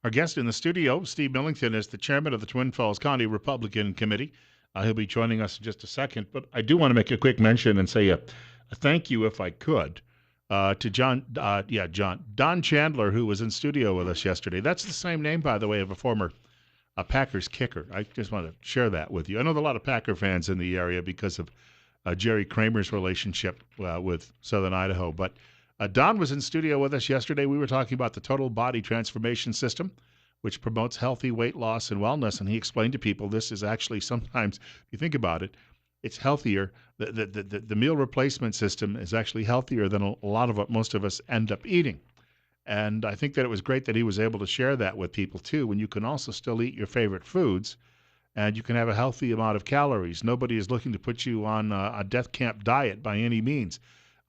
Our guest in the studio, Steve Millington, is the chairman of the Twin Falls County Republican Committee. He'll be joining us in just a second, but I do want to make a quick mention and say a thank you, if I could, to Don Chandler, who was in studio with us yesterday. That's the same name, by the way, of a former Packers kicker. I just want to share that with you. I know there are a lot of Packer fans in the area because of Jerry Kramer's relationship with Southern Idaho. But Don was in studio with us yesterday. We were talking about the Total Body Transformation System, which promotes healthy weight loss and wellness. And he explained to people this is actually sometimes, if you think about it, it's healthier. The meal replacement system is actually healthier than a lot of what most of us end up eating. And I think that it was great that he was able to share that with people, too, when you can also still eat your favorite foods and you can have a healthy amount of calories. Nobody is looking to put you on a death camp diet by any means.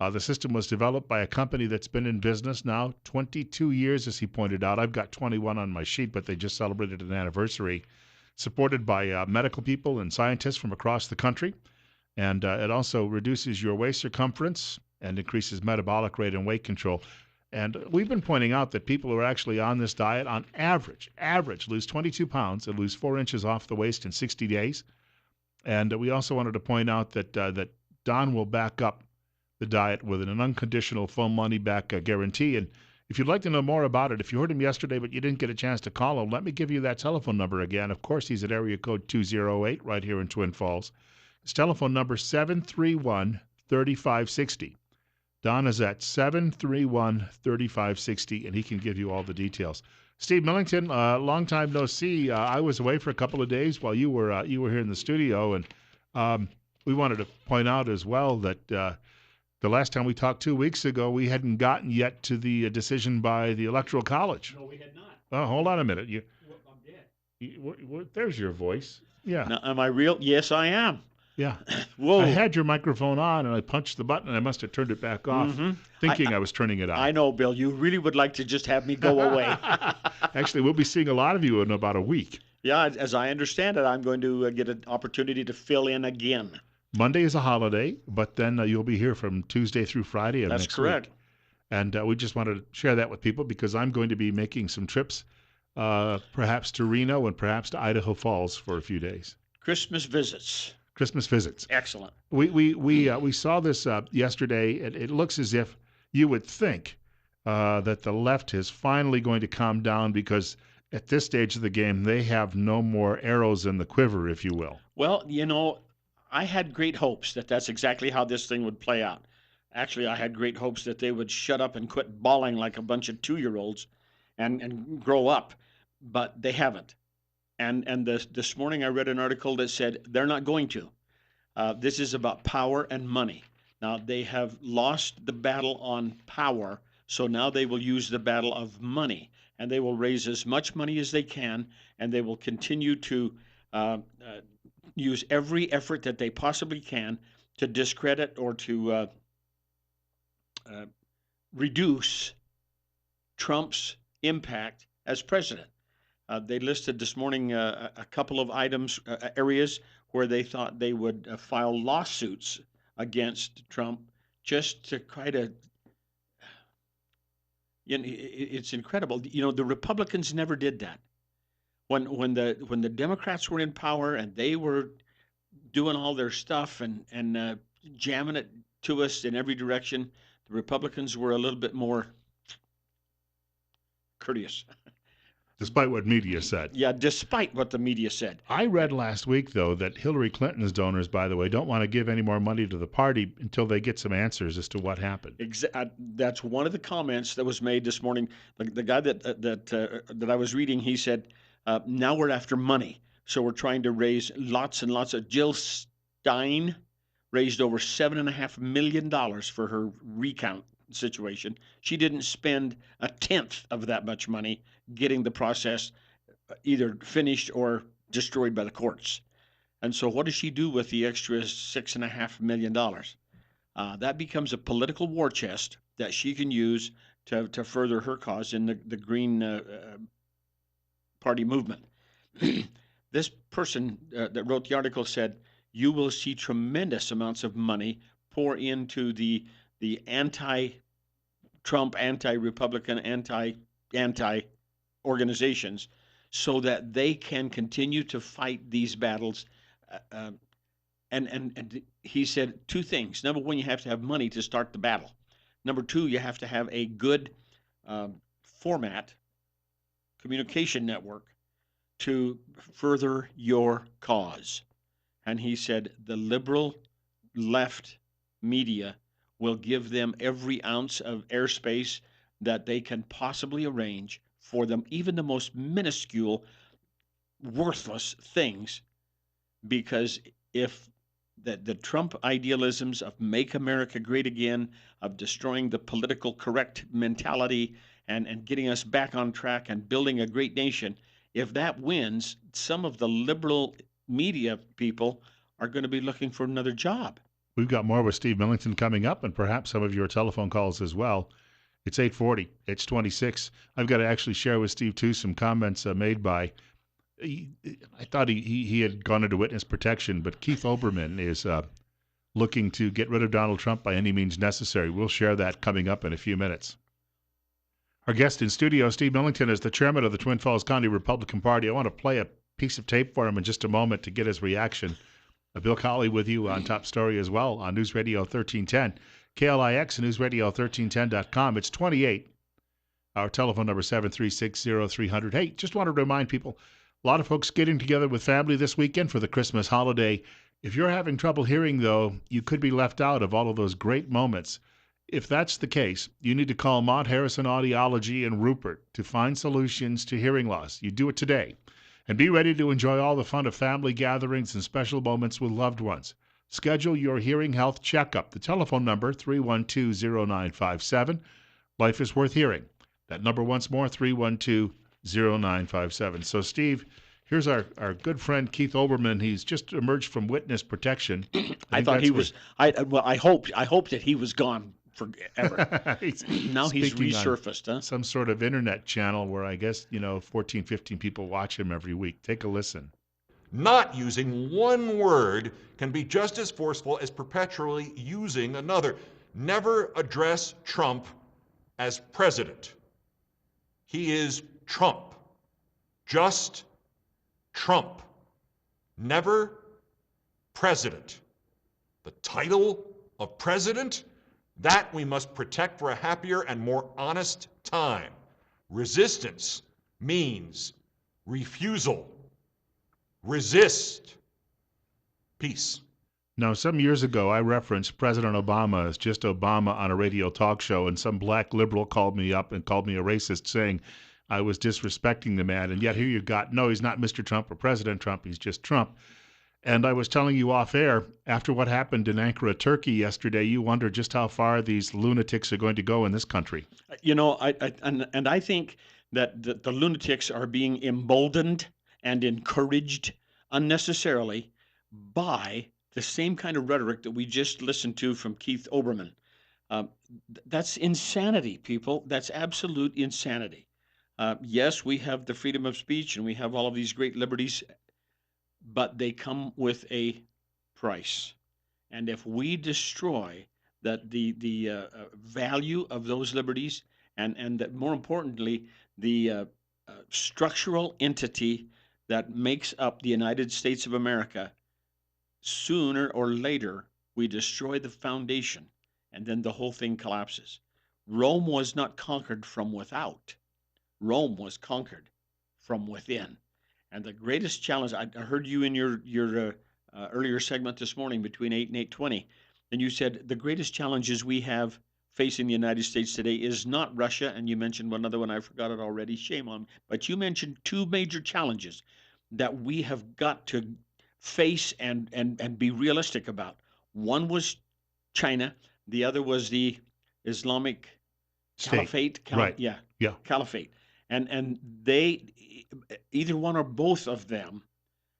The system was developed by a company that's been in business now 22 years, as he pointed out. I've got 21 on my sheet, but they just celebrated an anniversary, supported by medical people and scientists from across the country. And it also reduces your waist circumference and increases metabolic rate and weight control. And we've been pointing out that people who are actually on this diet, on average, lose 22 pounds and lose 4 inches off the waist in 60 days. And we also wanted to point out that Don will back up the diet with an unconditional full money back guarantee. And if you'd like to know more about it, if you heard him yesterday but you didn't get a chance to call him, let me give you that telephone number again. Of course, he's at area code 208 right here in Twin Falls. His telephone number 731-3560. Don is at 731-3560, and he can give you all the details. Steve Millington, long time no see. I was away for a couple of days while you were here in the studio, and we wanted to point out as well that the last time we talked 2 weeks ago, we hadn't gotten yet to the decision by the Electoral College. No, we had not. Oh, hold on a minute. I'm dead. There's your voice. Yeah. Now, am I real? Yes, I am. Yeah. Whoa. I had your microphone on, and I punched the button, and I must have turned it back off, thinking I was turning it on. I know, Bill. You really would like to just have me go away. Actually, we'll be seeing a lot of you in about a week. Yeah, as I understand it, I'm going to get an opportunity to fill in again. Monday is a holiday, but then you'll be here from Tuesday through Friday of next week. That's correct. And we just wanted to share that with people because I'm going to be making some trips, perhaps to Reno and perhaps to Idaho Falls for a few days. Christmas visits. Excellent. We saw this yesterday. It looks as if you would think that the left is finally going to calm down because at this stage of the game, they have no more arrows in the quiver, if you will. Well, I had great hopes that that's exactly how this thing would play out. Actually, I had great hopes that they would shut up and quit bawling like a bunch of 2-year-olds and grow up, but they haven't. And this morning I read an article that said they're not going to. This is about power and money. Now, they have lost the battle on power, so now they will use the battle of money, and they will raise as much money as they can, and they will continue to use every effort that they possibly can to discredit or to reduce Trump's impact as president. They listed this morning a couple of areas where they thought they would file lawsuits against Trump just to try to. It's incredible. The Republicans never did that. When the Democrats were in power and they were doing all their stuff and jamming it to us in every direction, the Republicans were a little bit more courteous. Despite what media said. Yeah, despite what the media said. I read last week, though, that Hillary Clinton's donors, by the way, don't want to give any more money to the party until they get some answers as to what happened. That's one of the comments that was made this morning. The guy that I was reading, he said, now we're after money. So we're trying to raise lots and lots of. Jill Stein raised over $7.5 million for her recount situation. She didn't spend a tenth of that much money getting the process either finished or destroyed by the courts. And so what does she do with the extra $6.5 million? That becomes a political war chest that she can use to further her cause in the Green Party movement. This person that wrote the article said, you will see tremendous amounts of money pour into the anti-Trump, anti-Republican, anti organizations so that they can continue to fight these battles. And he said two things. Number one, you have to have money to start the battle. Number two, you have to have a good format, communication network to further your cause. And he said the liberal left media will give them every ounce of airspace that they can possibly arrange for them, even the most minuscule, worthless things, because if the Trump idealisms of make America great again, of destroying the political correct mentality and getting us back on track and building a great nation, if that wins, some of the liberal media people are going to be looking for another job. We've got more with Steve Millington coming up, and perhaps some of your telephone calls as well. It's 8:40. It's 26. I've got to actually share with Steve too some comments made by. He, I thought he had gone into witness protection, but Keith Olbermann is looking to get rid of Donald Trump by any means necessary. We'll share that coming up in a few minutes. Our guest in studio, Steve Millington, is the chairman of the Twin Falls County Republican Party. I want to play a piece of tape for him in just a moment to get his reaction. Bill Colley with you on Top Story as well on News Radio 1310, KLIX, newsradio1310.com. It's 28. Our telephone number 736-0300. Hey, just want to remind people, a lot of folks getting together with family this weekend for the Christmas holiday. If you're having trouble hearing, though, you could be left out of all of those great moments. If that's the case, you need to call Mont Harrison Audiology in Rupert to find solutions to hearing loss. You do it today. And be ready to enjoy all the fun of family gatherings and special moments with loved ones. Schedule your hearing health checkup. The telephone number, 312-0957. Life is worth hearing. That number once more, 312-0957. So, Steve, here's our good friend Keith Olbermann. He's just emerged from witness protection. I thought he was. I hoped that he was gone forever. Now he's resurfaced, huh? Some sort of internet channel where I guess 14, 15 people watch him every week. Take a listen. Not using one word can be just as forceful as perpetually using another. Never address Trump as president. He is Trump. Just Trump. Never president. The title of president, that we must protect for a happier and more honest time. Resistance means refusal. Resist. Peace. Now, some years ago, I referenced President Obama as just Obama on a radio talk show, and some black liberal called me up and called me a racist, saying I was disrespecting the man. And yet here you got, no, he's not Mr. Trump or President Trump, he's just Trump. And I was telling you off air, after what happened in Ankara, Turkey yesterday, you wonder just how far these lunatics are going to go in this country. I think that the lunatics are being emboldened and encouraged unnecessarily by the same kind of rhetoric that we just listened to from Keith Olbermann. That's insanity, people. That's absolute insanity. Yes, we have the freedom of speech and we have all of these great liberties, but they come with a price. And if we destroy the value of those liberties, and that more importantly, the structural entity that makes up the United States of America, sooner or later we destroy the foundation, and then the whole thing collapses. Rome was not conquered from without. Rome was conquered from within. And the greatest challenge, I heard you in your earlier segment this morning between 8 and 8:20, and you said the greatest challenges we have facing the United States today is not Russia, and you mentioned one other one, I forgot it already, shame on me, but you mentioned two major challenges that we have got to face and be realistic about. One was China, the other was the Islamic Caliphate. Right. Yeah. Yeah. Caliphate. And they, either one or both of them,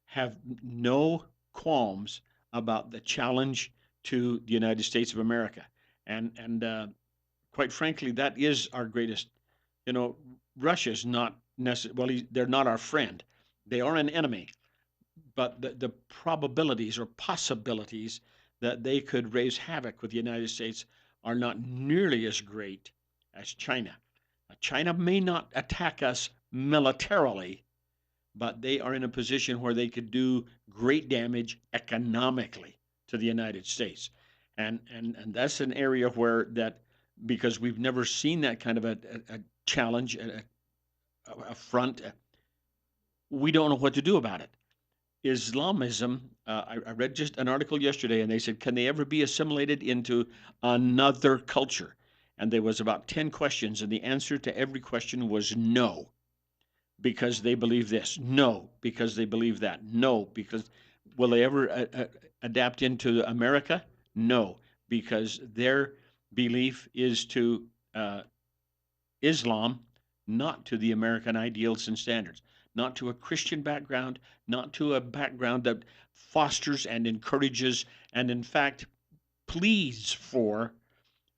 have no qualms about the challenge to the United States of America. And quite frankly, that is our greatest. Russia is not necessarily, well, they're not our friend. They are an enemy. But the probabilities or possibilities that they could raise havoc with the United States are not nearly as great as China. China may not attack us militarily, but they are in a position where they could do great damage economically to the United States. And that's an area where that, because we've never seen that kind of a challenge, a front, we don't know what to do about it. Islamism, I read just an article yesterday, and they said, can they ever be assimilated into another culture? And there was about 10 questions, and the answer to every question was no, because they believe this. No, because they believe that. No, because will they ever adapt into America? No, because their belief is to Islam, not to the American ideals and standards, not to a Christian background, not to a background that fosters and encourages and, in fact, pleads for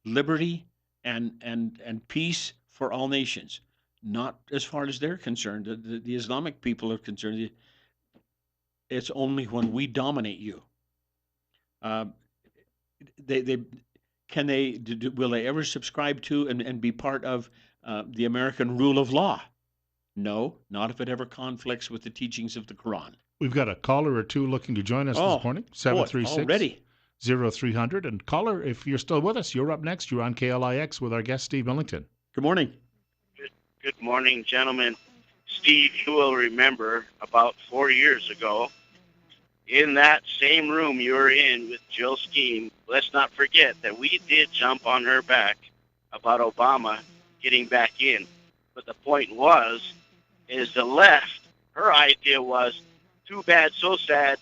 liberty and peace for all nations. Not as far as they're concerned. The Islamic people are concerned. It's only when we dominate you. Uh, they can they will they ever subscribe to and be part of the American rule of law? No, not if it ever conflicts with the teachings of the Quran. We've got a caller or two looking to join us this Oh, morning, boy, 736 already. 0300. And caller, if you're still with us, you're up next. You're on KLIX with our guest, Steve Millington. Good morning. Good morning, gentlemen. Steve, you will remember about 4 years ago, in that same room you were in with Jill Scheme, let's not forget that we did jump on her back about Obama getting back in. But the point is the left, her idea was, too bad, so sad.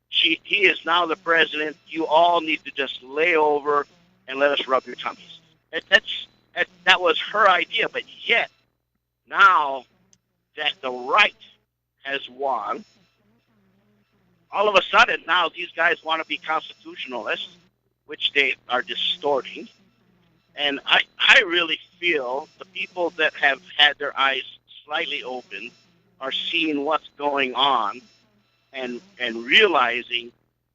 He is now the president. You all need to just lay over and let us rub your tummies. That was her idea. But yet, now that the right has won, all of a sudden now these guys want to be constitutionalists, which they are distorting. And I really feel the people that have had their eyes slightly open are seeing what's going on and realizing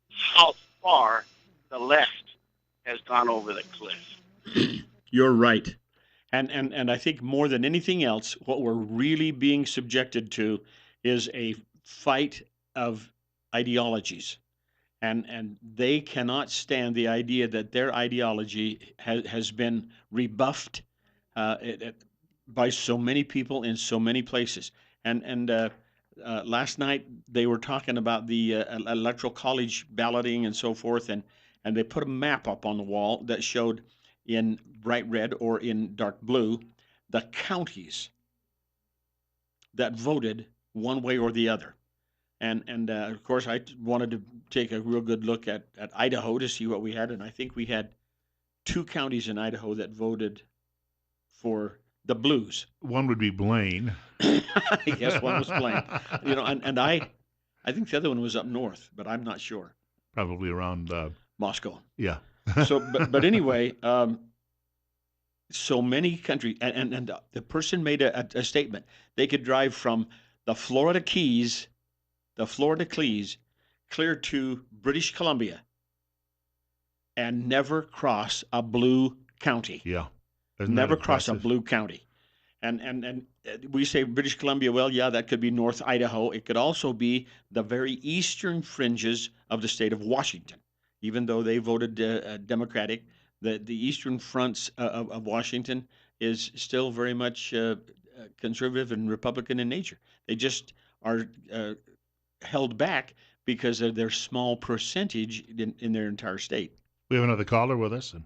how far the left has gone over the cliff. You're right. And I think more than anything else, what we're really being subjected to is a fight of ideologies. And they cannot stand the idea that their ideology has been rebuffed by so many people in so many places. And last night they were talking about the electoral college balloting and so forth, and they put a map up on the wall that showed in bright red or in dark blue the counties that voted one way or the other. And of course, I wanted to take a real good look at Idaho to see what we had, and I think we had 2 counties in Idaho that voted for the Blues. One would be Blaine. Yes, one was Blaine. And I think the other one was up north, but I'm not sure. Probably around, Moscow. yeah. So, but anyway, so many countries, and the person made a statement. They could drive from the Florida Keys, clear to British Columbia, and never cross a blue county. Yeah. Isn't Never that cross a impressive? blue county. And we say British Columbia, well, yeah, that could be North Idaho. It could also be the very eastern fringes of the state of Washington. Even though they voted Democratic, the eastern fronts of Washington is still very much conservative and Republican in nature. They just are held back because of their small percentage in their entire state. We have another caller with us, and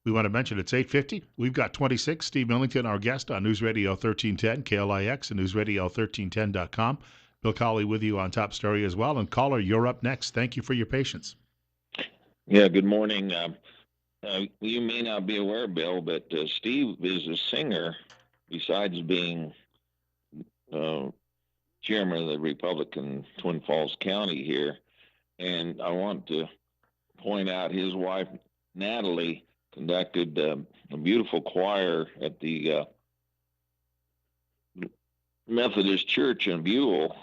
we want to mention it's 8:50. We've got 26. Steve Millington, our guest on News Radio 1310, KLIX, and NewsRadio1310.com. Bill Colley with you on Top Story as well. And caller, you're up next. Thank you for your patience. Yeah, good morning. You may not be aware, Bill, but Steve is a singer besides being chairman of the Republican Twin Falls County here. And I want to point out his wife, Natalie, conducted a beautiful choir at the Methodist Church in Buell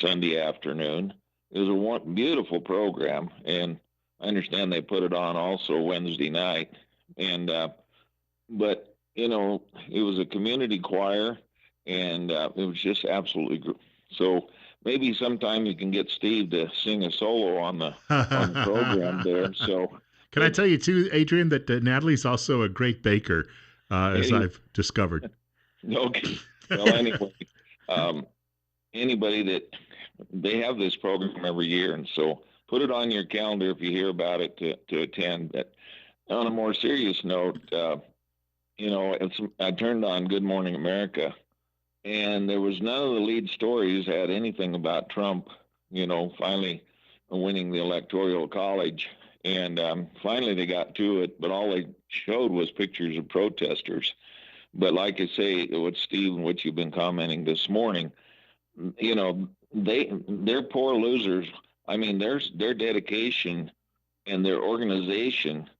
Sunday afternoon. It was a beautiful program, and I understand they put it on also Wednesday night. And but it was a community choir, and it was just absolutely so. Maybe sometime you can get Steve to sing a solo on the program there. So, Can I but tell you too, Adrian, that Natalie's also a great baker, as any, I've discovered. okay. Well, anyway, um, anybody that they have this program every year, and so put it on your calendar if you hear about it to attend. But on a more serious note, I turned on Good Morning America, and there was none of the lead stories had anything about Trump, finally winning the Electoral College. And finally they got to it, but all they showed was pictures of protesters. But like I say, what Steve and what you've been commenting this morning, they're poor losers. I mean, their dedication and their organization,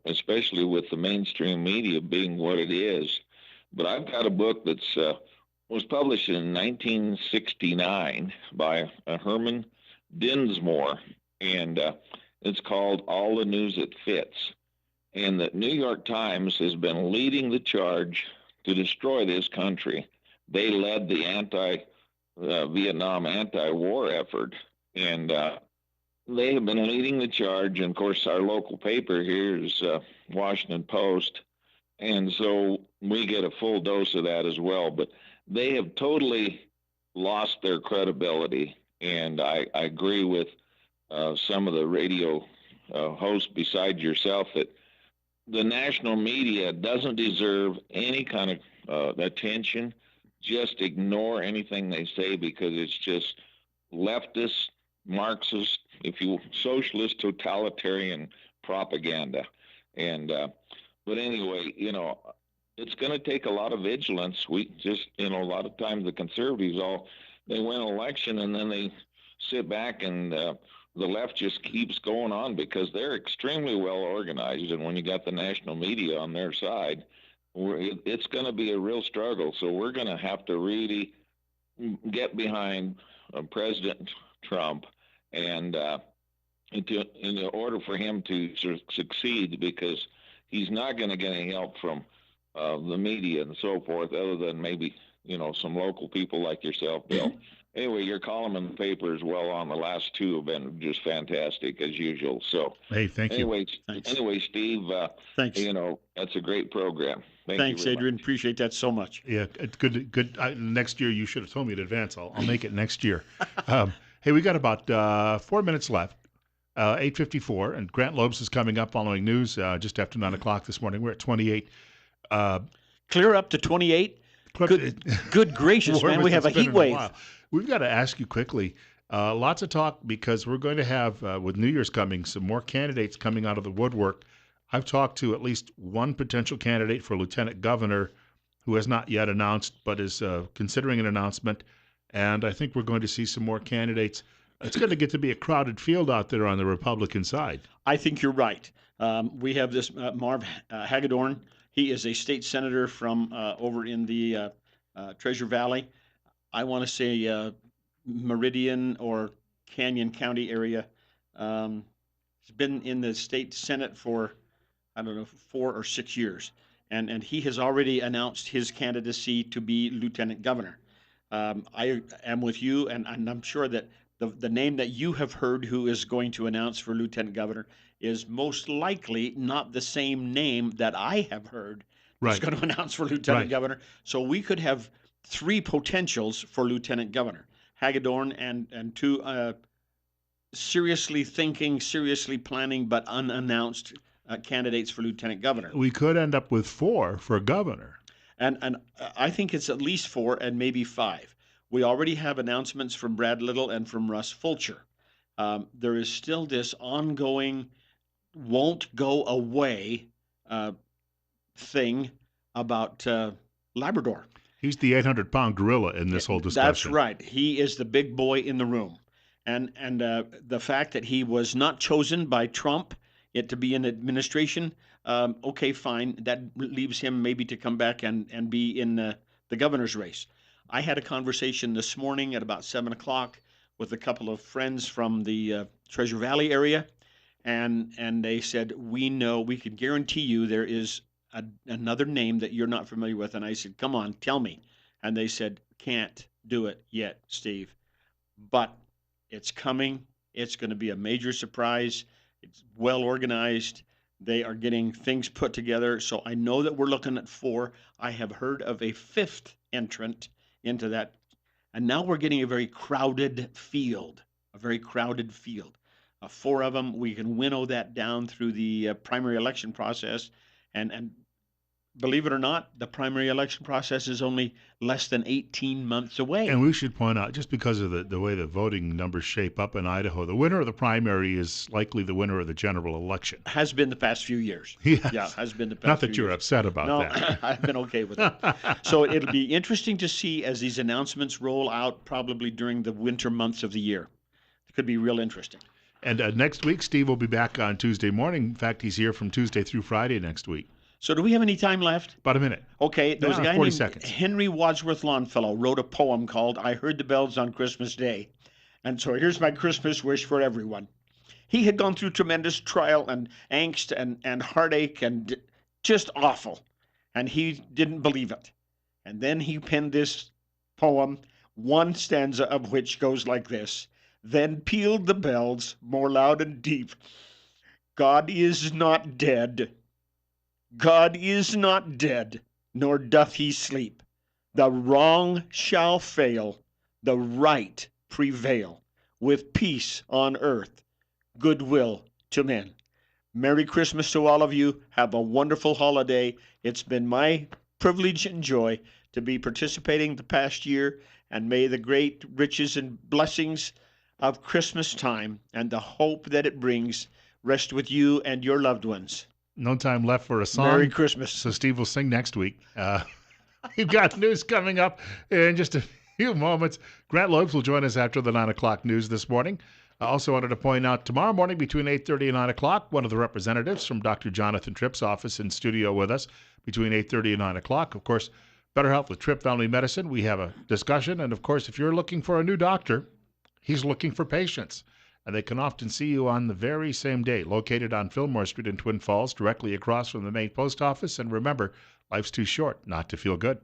especially with the mainstream media being what it is. But I've got a book that's was published in 1969 by Herman Dinsmore, and it's called All the News That Fits. And the New York Times has been leading the charge to destroy this country. They led the Vietnam anti-war effort, and they have been leading the charge. And of course, our local paper here is Washington Post, and so we get a full dose of that as well. But they have totally lost their credibility, and I agree with some of the radio hosts besides yourself that the national media doesn't deserve any kind of attention. Just ignore anything they say because it's just leftist, Marxist, if you socialist, totalitarian propaganda. And but anyway, it's going to take a lot of vigilance. We just, a lot of times the conservatives they win an election and then they sit back and the left just keeps going on because they're extremely well organized. And when you got the national media on their side, it's going to be a real struggle. So we're going to have to really get behind President Trump and in order for him to succeed, because he's not going to get any help from the media and so forth, other than maybe some local people like yourself, Bill. Anyway, your column in the paper as well on the last two have been just fantastic as usual. So, Hey, thank you. anyway, Steve, Thanks. That's a great program. Thank you Thanks, very Adrian. much. Appreciate that so much. Yeah, it's good. Good. Next year, you should have told me in advance. I'll make it next year. Hey, we got about 4 minutes left. 8:54, and Grant Lopes is coming up following news just after 9 o'clock this morning. We're at 28. Clear up to 28. Good gracious, man. We have a heat wave. We've got to ask you quickly. Lots of talk because we're going to have, with New Year's coming, some more candidates coming out of the woodwork. I've talked to at least one potential candidate for lieutenant governor who has not yet announced but is considering an announcement. And I think we're going to see some more candidates. It's going to get to be a crowded field out there on the Republican side. I think you're right. We have this Marv Hagedorn. He is a state senator from over in the Treasure Valley. I want to say Meridian or Canyon County area. He's been in the state Senate for, I don't know, 4 or 6 years. And he has already announced his candidacy to be lieutenant governor. I am with you, and I'm sure that the name that you have heard who is going to announce for lieutenant governor is most likely not the same name that I have heard that's Right. going to announce for lieutenant Right. governor. So we could have 3 potentials for lieutenant governor: Hagedorn and 2 seriously thinking, seriously planning, but unannounced candidates for lieutenant governor. We could end up with 4 for governor. And I think it's at least 4 and maybe 5. We already have announcements from Brad Little and from Russ Fulcher. There is still this ongoing, won't go away thing about Labrador. He's the 800-pound gorilla in this whole discussion. That's right. He is the big boy in the room. And the fact that he was not chosen by Trump yet to be in administration, okay, fine. That leaves him maybe to come back and be in the governor's race. I had a conversation this morning at about 7 o'clock with a couple of friends from the Treasure Valley area, and they said, we can guarantee you there is another name that you're not familiar with. And I said, come on, tell me. and they said, can't do it yet, Steve. But it's coming. It's going to be a major surprise. It's well organized. They are getting things put together. So I know that we're looking at 4. I have heard of a 5th entrant into that. And now we're getting a very crowded field, a very crowded field. 4 of them, we can winnow that down through the primary election process. And believe it or not, the primary election process is only less than 18 months away. And we should point out, just because of the way the voting numbers shape up in Idaho, the winner of the primary is likely the winner of the general election. Has been the past few years. Yes. Yeah, has been the past Not that few you're years. upset about No, that. I've been okay with it. So it'll be interesting to see as these announcements roll out probably during the winter months of the year. It could be real interesting. And next week, Steve will be back on Tuesday morning. In fact, he's here from Tuesday through Friday next week. So do we have any time left? About a minute. Okay, there was a guy 40 named seconds. Henry Wadsworth Longfellow wrote a poem called I Heard the Bells on Christmas Day. And so here's my Christmas wish for everyone. He had gone through tremendous trial and angst and heartache and just awful. And he didn't believe it. And then he penned this poem, one stanza of which goes like this. Then pealed the bells more loud and deep. God is not dead. God is not dead, nor doth he sleep. The wrong shall fail, the right prevail, with peace on earth, goodwill to men. Merry Christmas to all of you. Have a wonderful holiday. It's been my privilege and joy to be participating the past year, and may the great riches and blessings of Christmas time and the hope that it brings rest with you and your loved ones. No time left for a song. Merry Christmas. So Steve will sing next week. We've got news coming up in just a few moments. Grant Loebs will join us after the 9 o'clock news this morning. I also wanted to point out tomorrow morning between 8:30 and 9 o'clock, one of the representatives from Dr. Jonathan Tripp's office in studio with us between 8:30 and 9 o'clock. Of course, Better Health with Tripp Family Medicine. We have a discussion. And, of course, if you're looking for a new doctor, he's looking for patients. And they can often see you on the very same day, located on Fillmore Street in Twin Falls, directly across from the main post office. And remember, life's too short not to feel good.